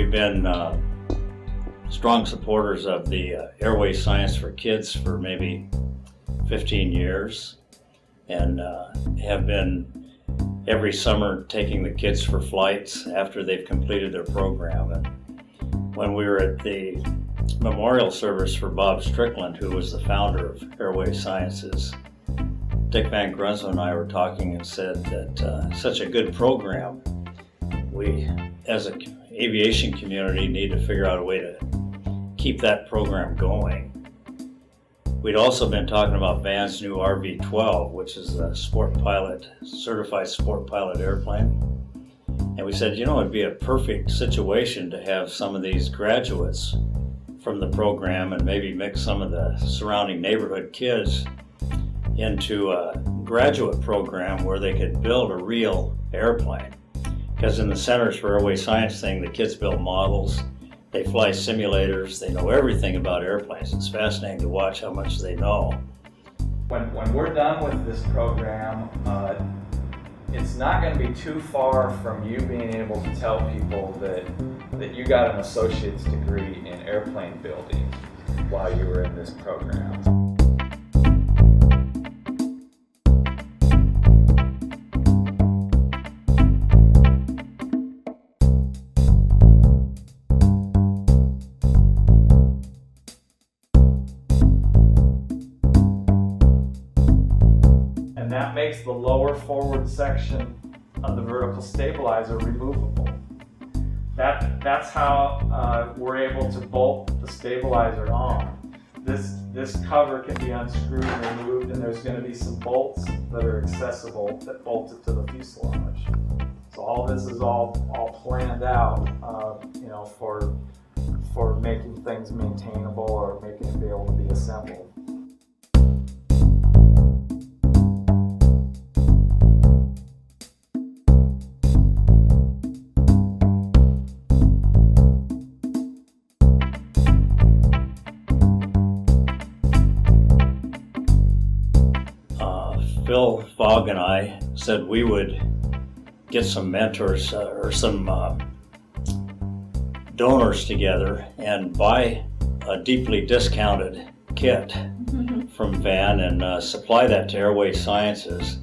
We've been strong supporters of the Airway Science for Kids for maybe 15 years and have been every summer taking the kids for flights after they've completed their program. And when we were at the memorial service for Bob Strickland, who was the founder of Airway Sciences, Dick Van Grunsel and I were talking and said that such a good program, we as an aviation community need to figure out a way to keep that program going. We'd also been talking about Van's new RV-12, which is a certified sport pilot airplane. And we said, it'd be a perfect situation to have some of these graduates from the program and maybe mix some of the surrounding neighborhood kids into a graduate program where they could build a real airplane. Because in the Centers for Airway Science thing, the kids build models, they fly simulators, they know everything about airplanes. It's fascinating to watch how much they know. When we're done with this program, it's not going to be too far from you being able to tell people that you got an associate's degree in airplane building while you were in this program. And that makes the lower forward section of the vertical stabilizer removable. That's how we're able to bolt the stabilizer on. This cover can be unscrewed and removed, and there's going to be some bolts that are accessible that bolt it to the fuselage. So all this is all planned out, for making things maintainable or making it be able to be assembled. Phil Fogg and I said we would get some mentors or some donors together and buy a deeply discounted kit from Van and supply that to Airway Sciences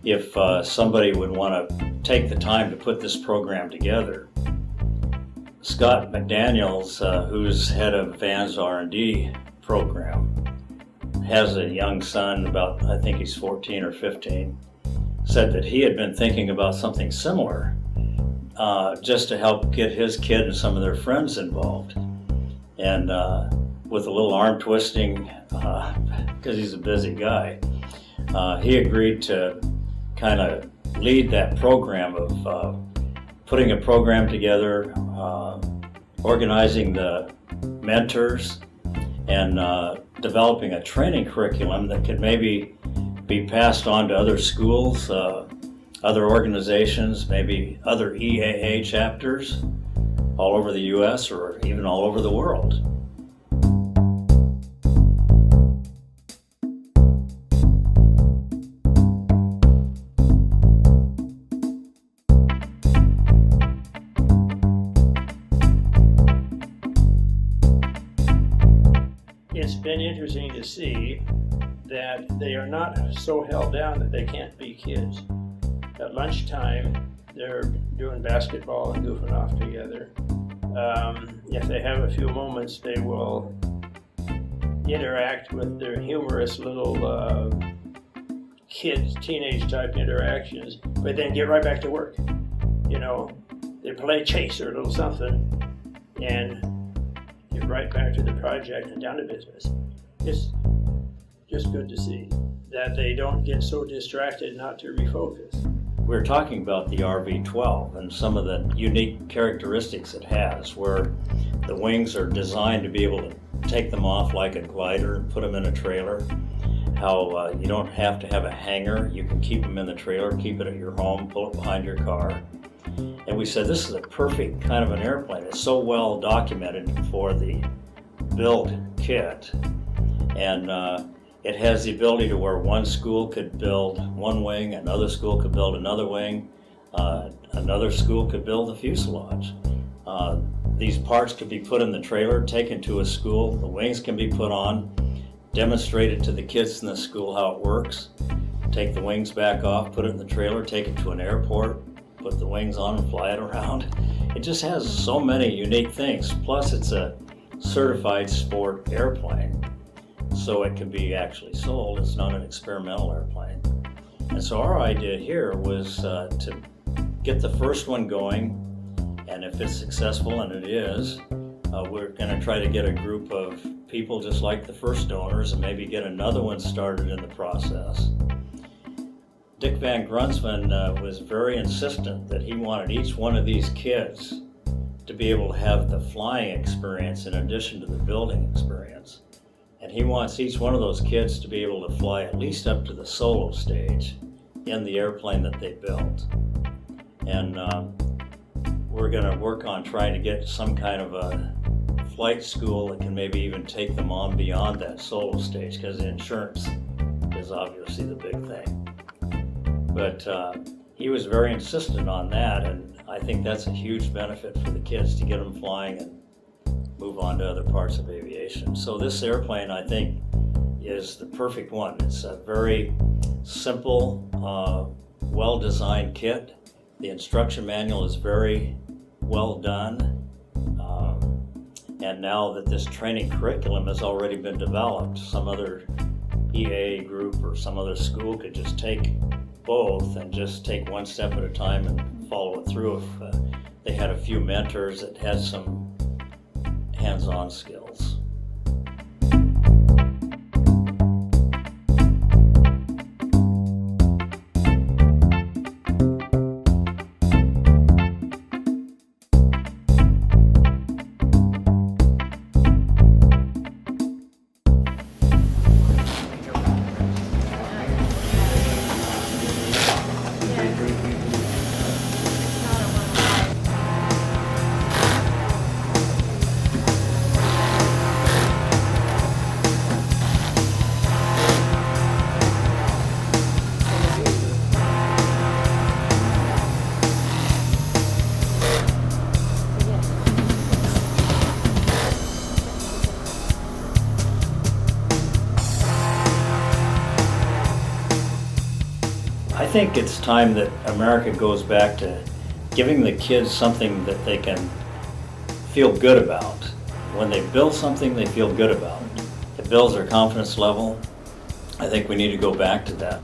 if somebody would want to take the time to put this program together. Scott McDaniels, who's head of Van's R&D program, has a young son, about, I think he's 14 or 15, said that he had been thinking about something similar just to help get his kid and some of their friends involved. And with a little arm twisting, because he's a busy guy, he agreed to kind of lead that program of putting a program together, organizing the mentors, and developing a training curriculum that could maybe be passed on to other schools, other organizations, maybe other EAA chapters all over the U.S. or even all over the world. It's been interesting to see that they are not so held down that they can't be kids. At lunchtime, they're doing basketball and goofing off together. If they have a few moments, they will interact with their humorous little kids, teenage type interactions, but then get right back to work. They play chase or a little something and get right back to the project and down to business. It's just good to see that they don't get so distracted not to refocus. We're talking about the RV-12 and some of the unique characteristics it has, where the wings are designed to be able to take them off like a glider and put them in a trailer. How you don't have to have a hangar. You can keep them in the trailer, keep it at your home, pull it behind your car. And we said this is a perfect kind of an airplane. It's so well documented for the build kit. And it has the ability to where one school could build one wing, another school could build another wing, another school could build the fuselage. these parts could be put in the trailer, taken to a school, the wings can be put on, demonstrated to the kids in the school how it works, take the wings back off, put it in the trailer, take it to an airport, put the wings on and fly it around. It just has so many unique things. Plus it's a certified sport airplane, so it can be actually sold. It's not an experimental airplane. And so our idea here was to get the first one going, and if it's successful, and it is, we're going to try to get a group of people just like the first donors and maybe get another one started in the process. Dick Van Grunsven was very insistent that he wanted each one of these kids to be able to have the flying experience in addition to the building experience. And he wants each one of those kids to be able to fly at least up to the solo stage in the airplane that they built. And we're going to work on trying to get some kind of a flight school that can maybe even take them on beyond that solo stage, because insurance is obviously the big thing. But he was very insistent on that, and I think that's a huge benefit for the kids to get them flying and move on to other parts of aviation. So this airplane, I think, is the perfect one. It's a very simple, well-designed kit. The instruction manual is very well done. And now that this training curriculum has already been developed, some other EA group or some other school could just take both and just take one step at a time and follow it through if they had a few mentors that had some hands-on skills. I think it's time that America goes back to giving the kids something that they can feel good about. When they build something they feel good about, it builds their confidence level. I think we need to go back to that.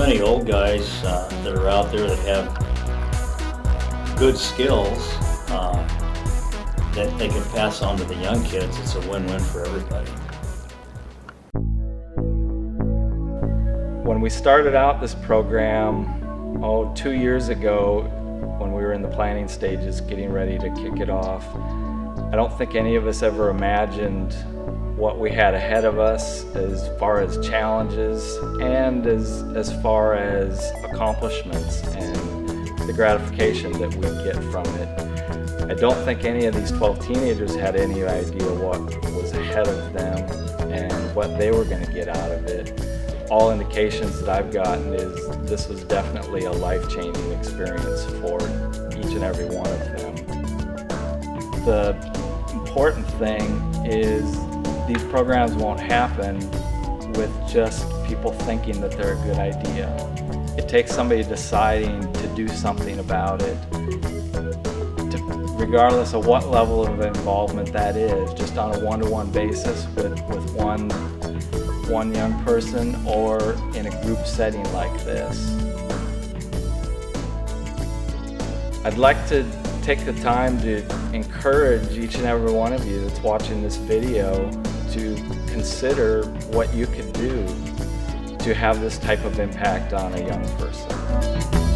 many old guys that are out there that have good skills that they can pass on to the young kids. It's a win-win for everybody. When we started out this program, 2 years ago, when we were in the planning stages, getting ready to kick it off, I don't think any of us ever imagined what we had ahead of us as far as challenges and as far as accomplishments and the gratification that we get from it. I don't think any of these 12 teenagers had any idea what was ahead of them and what they were going to get out of it. All indications that I've gotten is this was definitely a life-changing experience for each and every one of them. The important thing is these programs won't happen with just people thinking that they're a good idea. It takes somebody deciding to do something about it, regardless of what level of involvement that is, just on a one-to-one basis with one young person or in a group setting like this. I'd like to take the time to encourage each and every one of you that's watching this video to consider what you could do to have this type of impact on a young person.